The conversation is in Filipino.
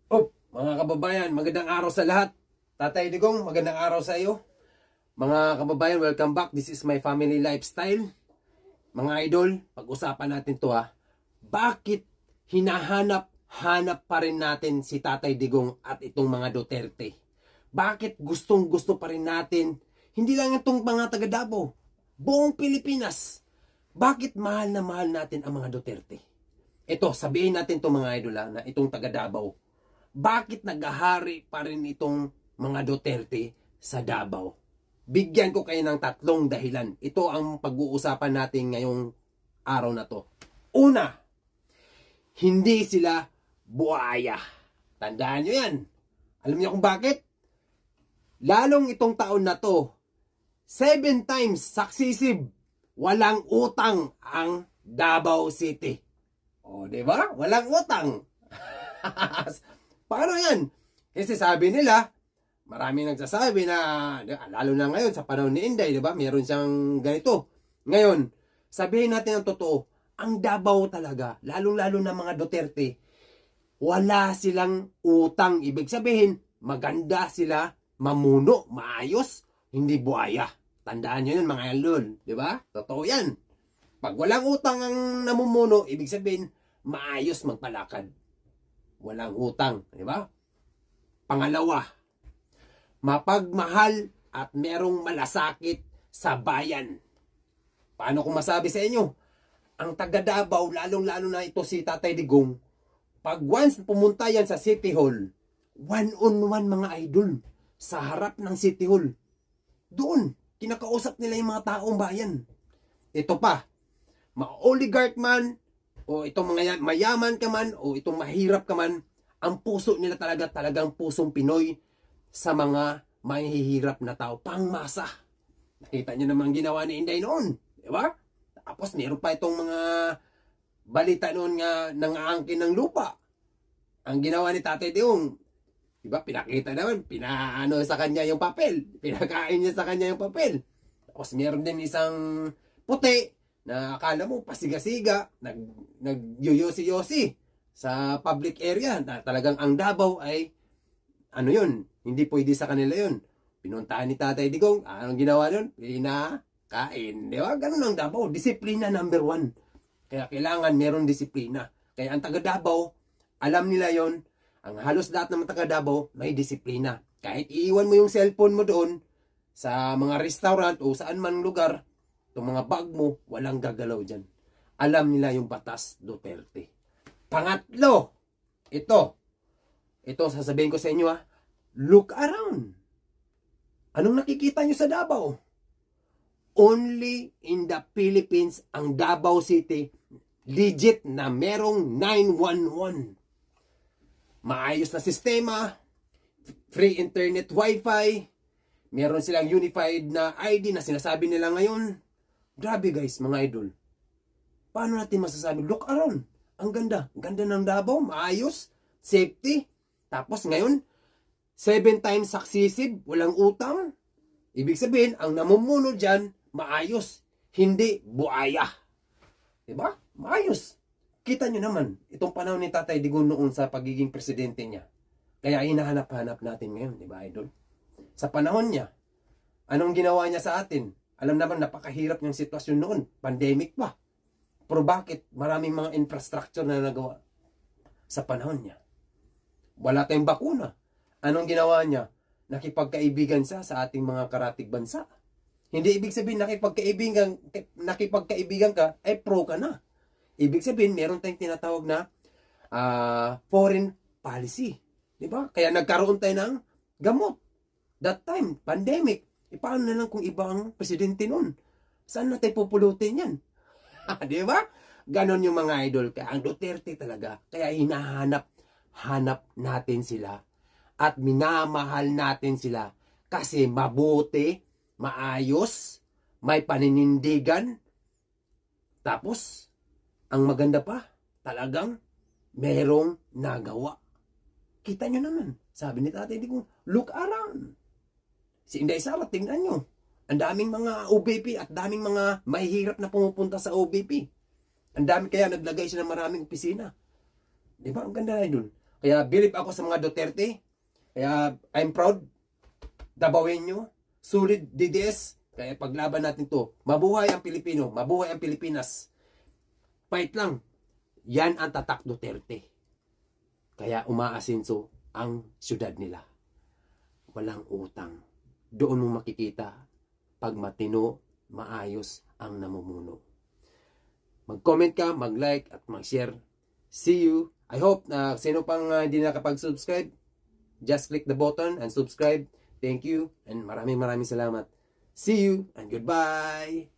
Mga kababayan, magandang araw sa lahat. Tatay Digong, magandang araw sa iyo. Mga kababayan, welcome back. This is my family lifestyle. Mga idol, pag-usapan natin to ha. Bakit hinahanap-hanap pa rin natin si Tatay Digong at itong mga Duterte? Bakit gustong-gusto pa rin natin, hindi lang itong mga taga Davao, buong Pilipinas? Bakit mahal na mahal natin ang mga Duterte? Ito, sabihin natin to mga idol ha, na itong taga Davao. Bakit naghahari pa rin itong mga Duterte sa Davao? Bigyan ko kayo ng tatlong dahilan. Ito ang pag-uusapan natin ngayong araw na to. Una, hindi sila buhaya. Tandaan nyo yan. Alam niyo kung bakit? Lalong itong taon na to, 7 times successive, walang utang ang Davao City. O, di ba? Walang utang. Paano yan? Kasi sabi nila, marami nagsasabi na, lalo na ngayon sa panahon ni Inday, di ba? Meron siyang ganito. Ngayon, sabihin natin ang totoo, ang Davao talaga, lalong-lalo na mga Duterte, wala silang utang. Ibig sabihin, maganda sila, mamuno, maayos, hindi buhaya. Tandaan nyo yun mga idol, di ba? Totoo yan. Pag walang utang ang namumuno, ibig sabihin, maayos magpalakad. Walang utang, di ba? Pangalawa, mapagmahal at merong malasakit sa bayan. Paano ko masabi sa inyo? Ang taga Davao, lalong-lalo na ito si Tatay Digong, pag once pumunta yan sa City Hall, one-on-one mga idol, sa harap ng City Hall, doon, kinakausap nila yung mga taong bayan. Ito pa, ma-oligarch man, o itong mga mayaman ka man, o itong mahirap ka man, ang puso nila talagang pusong Pinoy sa mga mahihirap na tao. Pangmasa. Nakita nyo naman ginawa ni Inday noon. Di ba? Tapos meron pa itong mga balita noon nga nangaangkin ng lupa. Ang ginawa ni Tatay Digong, di ba? Pinakita naman, pinaano sa kanya yung papel. Pinakain niya sa kanya yung papel. Tapos meron din isang puti, na akala mo pasiga-siga, nagyoyosi-yosi sa public area na talagang ang Davao ay ano yun, hindi pwede sa kanila yun. Pinuntahan ni Tatay Digong, anong ginawa nun? Pinakain, di ba? Ganun ang Davao, disiplina number 1. Kaya kailangan meron disiplina. Kaya ang taga Davao, alam nila yon. Ang halos lahat ng taga Davao may disiplina. Kahit iiwan mo yung cellphone mo doon sa mga restaurant o saan man lugar, itong mga bag mo, walang gagalaw dyan. Alam nila yung batas Duterte. Pangatlo, ito sasabihin ko sa inyo look around. Anong nakikita nyo sa Davao? Only in the Philippines ang Davao City legit na merong 911. Maayos na sistema, free internet wifi, meron silang unified na ID na sinasabi nila ngayon. Grabe guys, mga idol. Paano natin masasabi? Look around. Ang ganda. Ganda ng Davao. Maayos. Safety. Tapos ngayon, 7 times successive. Walang utang. Ibig sabihin, ang namumuno dyan, maayos. Hindi buaya. Diba? Maayos. Kita nyo naman, itong panahon ni Tatay Digong noon sa pagiging presidente niya. Kaya hinahanap-hanap natin ngayon, diba idol? Sa panahon niya, anong ginawa niya sa atin? Alam naman, napakahirap yung sitwasyon noon. Pandemic pa. Pero bakit? Maraming mga infrastructure na nagawa sa panahon niya. Wala tayong bakuna. Anong ginawa niya? Nakipagkaibigan siya sa ating mga karatig bansa. Hindi ibig sabihin nakipagkaibigan ka, ay pro ka na. Ibig sabihin, meron tayong tinatawag na foreign policy. Diba? Kaya nagkaroon tayo ng gamot. That time, pandemic. Paano na lang kung ibang presidente nun? Saan natin pupulutin yan? Di ba? Ganon yung mga idol. Kaya ang Duterte talaga, kaya hinahanap natin sila at minamahal natin sila kasi mabuti, maayos, may paninindigan. Tapos, ang maganda pa, talagang merong nagawa. Kita nyo naman. Sabi ni Tatay Digong, look around. Si Inday Sara, tingnan nyo. Ang daming mga OBP at daming mga mahihirap na pumupunta sa OBP. Ang dami kaya naglagay siya ng maraming opisina. Di ba? Ang ganda idol. Kaya believe ako sa mga Duterte. Kaya I'm proud. Dabawenyo. Sulit DDS. Kaya paglaban natin to. Mabuhay ang Pilipino. Mabuhay ang Pilipinas. Fight lang. Yan ang tatak Duterte. Kaya umaasinso ang syudad nila. Walang utang. Doon mo makikita pag matino, maayos ang namumuno. Mag-comment ka, mag-like at mag-share. See you. I hope na sino pang hindi nakapag-subscribe, just click the button and subscribe. Thank you and maraming salamat. See you and goodbye.